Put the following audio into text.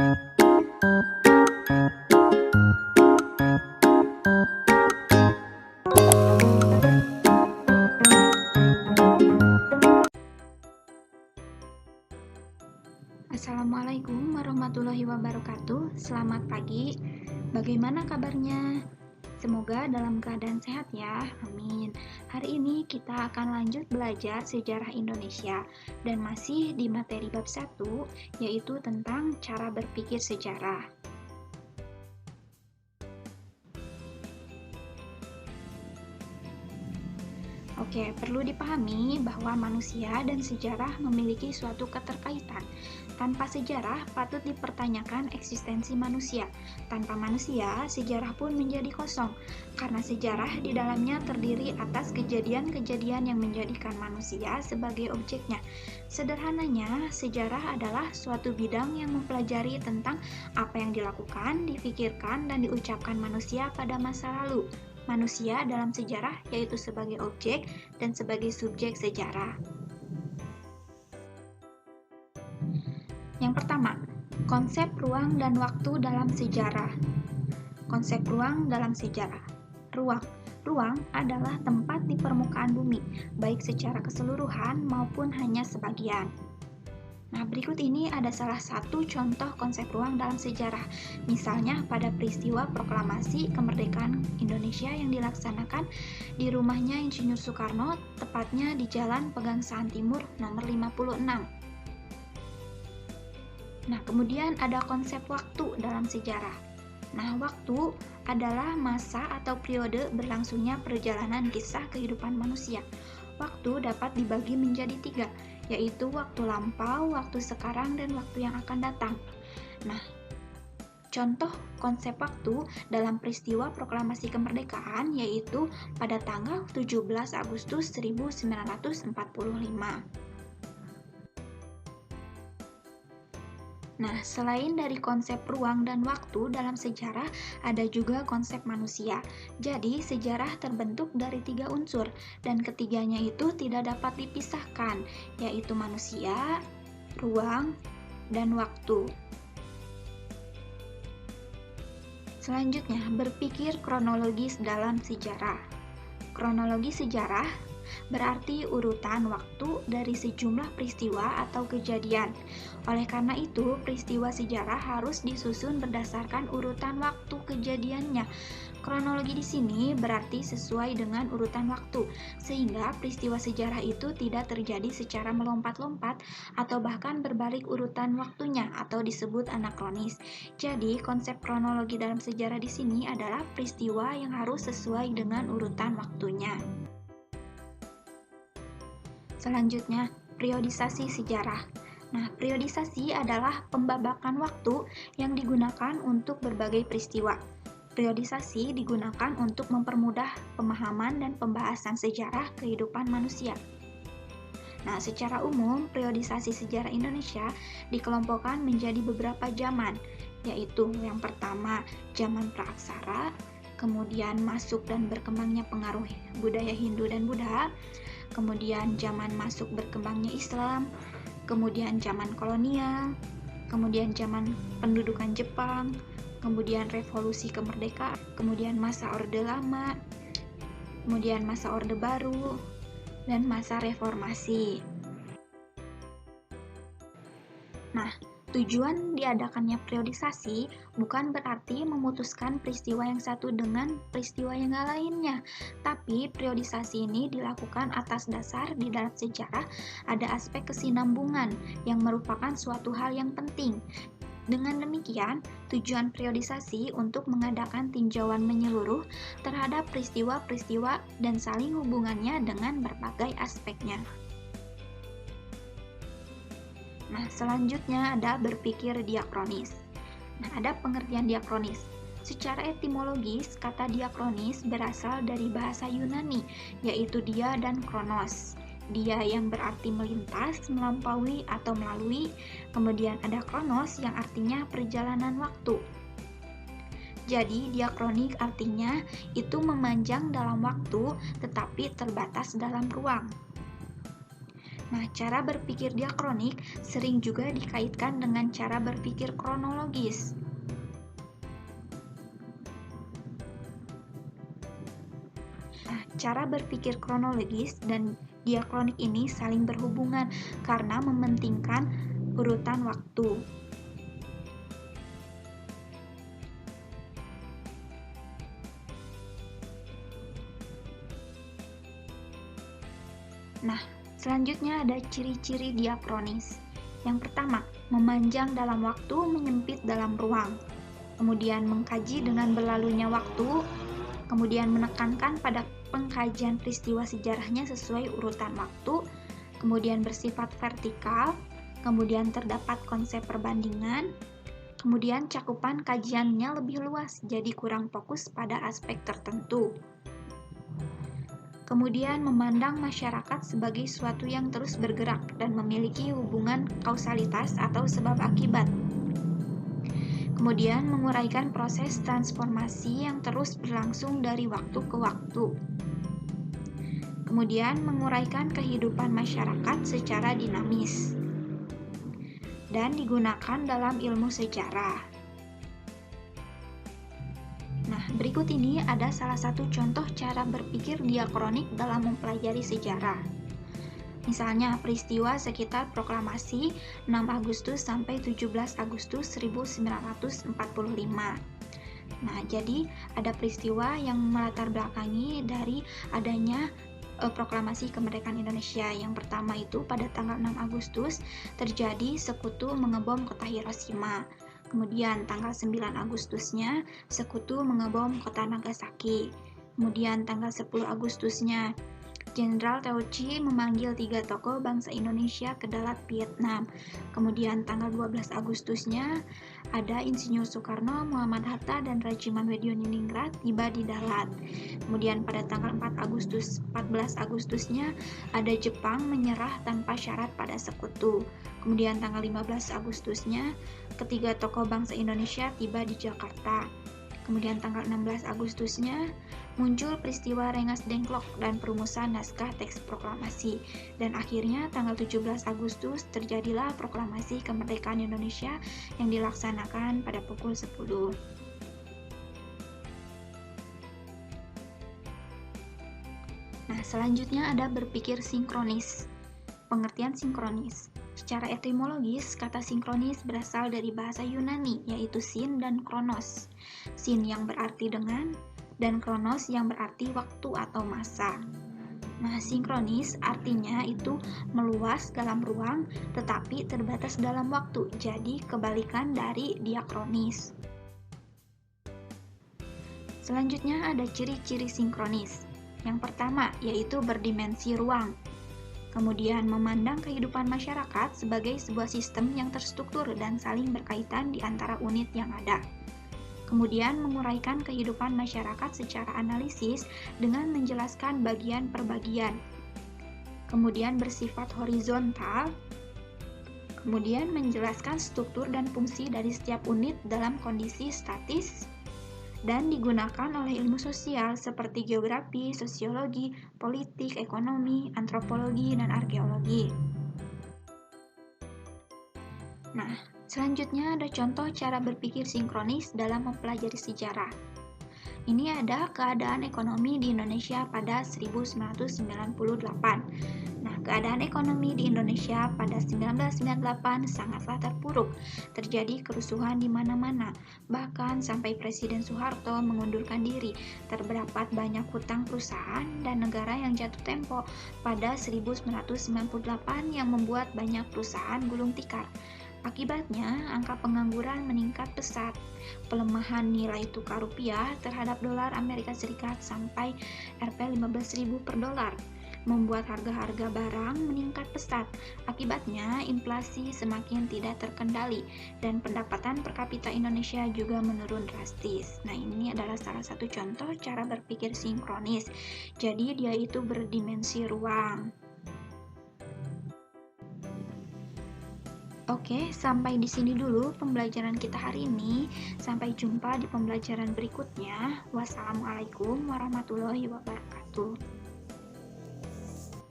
Assalamualaikum warahmatullahi wabarakatuh. Selamat pagi. Bagaimana kabarnya? Semoga dalam keadaan sehat ya. Amin. Hari ini kita akan lanjut belajar sejarah Indonesia dan masih di materi bab 1, yaitu tentang cara berpikir sejarah. Oke, perlu dipahami bahwa manusia dan sejarah memiliki suatu keterkaitan. Tanpa sejarah, patut dipertanyakan eksistensi manusia. Tanpa manusia, sejarah pun menjadi kosong, karena sejarah di dalamnya terdiri atas kejadian-kejadian yang menjadikan manusia sebagai objeknya. Sederhananya, sejarah adalah suatu bidang yang mempelajari tentang apa yang dilakukan, difikirkan, dan diucapkan manusia pada masa lalu. Manusia dalam sejarah yaitu sebagai objek dan sebagai subjek sejarah. Yang pertama, konsep ruang dan waktu dalam sejarah. Konsep ruang dalam sejarah. Ruang adalah tempat di permukaan bumi, baik secara keseluruhan maupun hanya sebagian. Nah, berikut ini ada salah satu contoh konsep ruang dalam sejarah. Misalnya pada peristiwa proklamasi kemerdekaan Indonesia yang dilaksanakan di rumahnya Insinyur Soekarno, tepatnya di Jalan Pegangsaan Timur nomor 56. Nah, kemudian ada konsep waktu dalam sejarah. Nah, waktu adalah masa atau periode berlangsungnya perjalanan kisah kehidupan manusia. Waktu dapat dibagi menjadi 3, yaitu waktu lampau, waktu sekarang, dan waktu yang akan datang. Nah, contoh konsep waktu dalam peristiwa proklamasi kemerdekaan yaitu pada tanggal 17 Agustus 1945. Nah, selain dari konsep ruang dan waktu dalam sejarah, ada juga konsep manusia. Jadi, sejarah terbentuk dari 3 unsur, dan ketiganya itu tidak dapat dipisahkan, yaitu manusia, ruang, dan waktu. Selanjutnya, berpikir kronologis dalam sejarah. Kronologi sejarah berarti urutan waktu dari sejumlah peristiwa atau kejadian. Oleh karena itu, peristiwa sejarah harus disusun berdasarkan urutan waktu kejadiannya. Kronologi di sini berarti sesuai dengan urutan waktu, sehingga peristiwa sejarah itu tidak terjadi secara melompat-lompat atau bahkan berbalik urutan waktunya atau disebut anakronis. Jadi, konsep kronologi dalam sejarah di sini adalah peristiwa yang harus sesuai dengan urutan waktunya. Selanjutnya, periodisasi sejarah. Nah, periodisasi adalah pembabakan waktu yang digunakan untuk berbagai peristiwa. Periodisasi digunakan untuk mempermudah pemahaman dan pembahasan sejarah kehidupan manusia. Nah, secara umum, periodisasi sejarah Indonesia dikelompokkan menjadi beberapa zaman, yaitu yang pertama, zaman praaksara, kemudian masuk dan berkembangnya pengaruh budaya Hindu dan Buddha, kemudian zaman masuk berkembangnya Islam, kemudian zaman kolonial, kemudian zaman pendudukan Jepang, kemudian revolusi kemerdekaan, kemudian masa Orde Lama, kemudian masa Orde Baru, dan masa reformasi. Nah, tujuan diadakannya periodisasi bukan berarti memutuskan peristiwa yang satu dengan peristiwa yang lainnya, tapi periodisasi ini dilakukan atas dasar di dalam sejarah ada aspek kesinambungan yang merupakan suatu hal yang penting. Dengan demikian, tujuan periodisasi untuk mengadakan tinjauan menyeluruh terhadap peristiwa-peristiwa dan saling hubungannya dengan berbagai aspeknya. Nah, selanjutnya ada berpikir diakronis. Nah, ada pengertian diakronis. Secara etimologis, kata diakronis berasal dari bahasa Yunani, yaitu dia dan kronos. Dia yang berarti melintas, melampaui, atau melalui. Kemudian ada kronos yang artinya perjalanan waktu. Jadi, diakronik artinya itu memanjang dalam waktu, tetapi terbatas dalam ruang. Nah, cara berpikir diakronik sering juga dikaitkan dengan cara berpikir kronologis. Nah, cara berpikir kronologis dan diakronik ini saling berhubungan karena mementingkan urutan waktu. Nah, selanjutnya ada ciri-ciri diakronis. Yang pertama, memanjang dalam waktu, menyempit dalam ruang. Kemudian mengkaji dengan berlalunya waktu, kemudian menekankan pada pengkajian peristiwa sejarahnya sesuai urutan waktu, kemudian bersifat vertikal, kemudian terdapat konsep perbandingan, kemudian cakupan kajiannya lebih luas, jadi kurang fokus pada aspek tertentu. Kemudian memandang masyarakat sebagai suatu yang terus bergerak dan memiliki hubungan kausalitas atau sebab akibat. Kemudian menguraikan proses transformasi yang terus berlangsung dari waktu ke waktu. Kemudian menguraikan kehidupan masyarakat secara dinamis. Dan digunakan dalam ilmu sejarah. Nah, berikut ini ada salah satu contoh cara berpikir diakronik dalam mempelajari sejarah. Misalnya, peristiwa sekitar proklamasi 6 Agustus sampai 17 Agustus 1945. Nah, jadi ada peristiwa yang melatar belakangi dari adanya proklamasi kemerdekaan Indonesia. Yang pertama itu pada tanggal 6 Agustus terjadi sekutu mengebom kota Hiroshima. Kemudian tanggal 9 Agustusnya sekutu mengebom kota Nagasaki. Kemudian tanggal 10 Agustusnya Jenderal Teuci memanggil 3 tokoh bangsa Indonesia ke Dalat, Vietnam. Kemudian tanggal 12 Agustusnya ada Insinyur Soekarno, Muhammad Hatta, dan Regimen Medioningrat tiba di Dalat. Kemudian pada tanggal 14 Agustusnya ada Jepang menyerah tanpa syarat pada sekutu. Kemudian tanggal 15 Agustusnya ketiga tokoh bangsa Indonesia tiba di Jakarta. Kemudian tanggal 16 Agustusnya muncul peristiwa Rengas Dengklok dan perumusan naskah teks proklamasi. Dan akhirnya tanggal 17 Agustus terjadilah proklamasi kemerdekaan Indonesia yang dilaksanakan pada pukul 10. Nah, selanjutnya ada berpikir sinkronis. Pengertian sinkronis. Secara etimologis, kata sinkronis berasal dari bahasa Yunani, yaitu sin dan kronos. Sin yang berarti dengan, dan kronos yang berarti waktu atau masa. Nah, sinkronis artinya itu meluas dalam ruang, tetapi terbatas dalam waktu, jadi kebalikan dari diakronis. Selanjutnya ada ciri-ciri sinkronis. Yang pertama, yaitu berdimensi ruang. Kemudian memandang kehidupan masyarakat sebagai sebuah sistem yang terstruktur dan saling berkaitan di antara unit yang ada. Kemudian menguraikan kehidupan masyarakat secara analisis dengan menjelaskan bagian per bagian. Kemudian bersifat horizontal. Kemudian menjelaskan struktur dan fungsi dari setiap unit dalam kondisi statis. Dan digunakan oleh ilmu sosial seperti geografi, sosiologi, politik, ekonomi, antropologi, dan arkeologi. Nah, selanjutnya ada contoh cara berpikir sinkronis dalam mempelajari sejarah. Ini ada keadaan ekonomi di Indonesia pada 1998. Nah, keadaan ekonomi di Indonesia pada 1998 sangatlah terpuruk. Terjadi kerusuhan di mana-mana, bahkan sampai Presiden Soeharto mengundurkan diri. Terdapat banyak hutang perusahaan dan negara yang jatuh tempo pada 1998 yang membuat banyak perusahaan gulung tikar. Akibatnya, angka pengangguran meningkat pesat. Pelemahan nilai tukar rupiah terhadap dolar Amerika Serikat sampai Rp 15.000 per dolar, membuat harga-harga barang meningkat pesat. Akibatnya, inflasi semakin tidak terkendali dan pendapatan per kapita Indonesia juga menurun drastis. Nah, ini adalah salah satu contoh cara berpikir sinkronis. Jadi, dia itu berdimensi ruang. Oke, sampai di sini dulu pembelajaran kita hari ini. Sampai jumpa di pembelajaran berikutnya. Wassalamualaikum warahmatullahi wabarakatuh.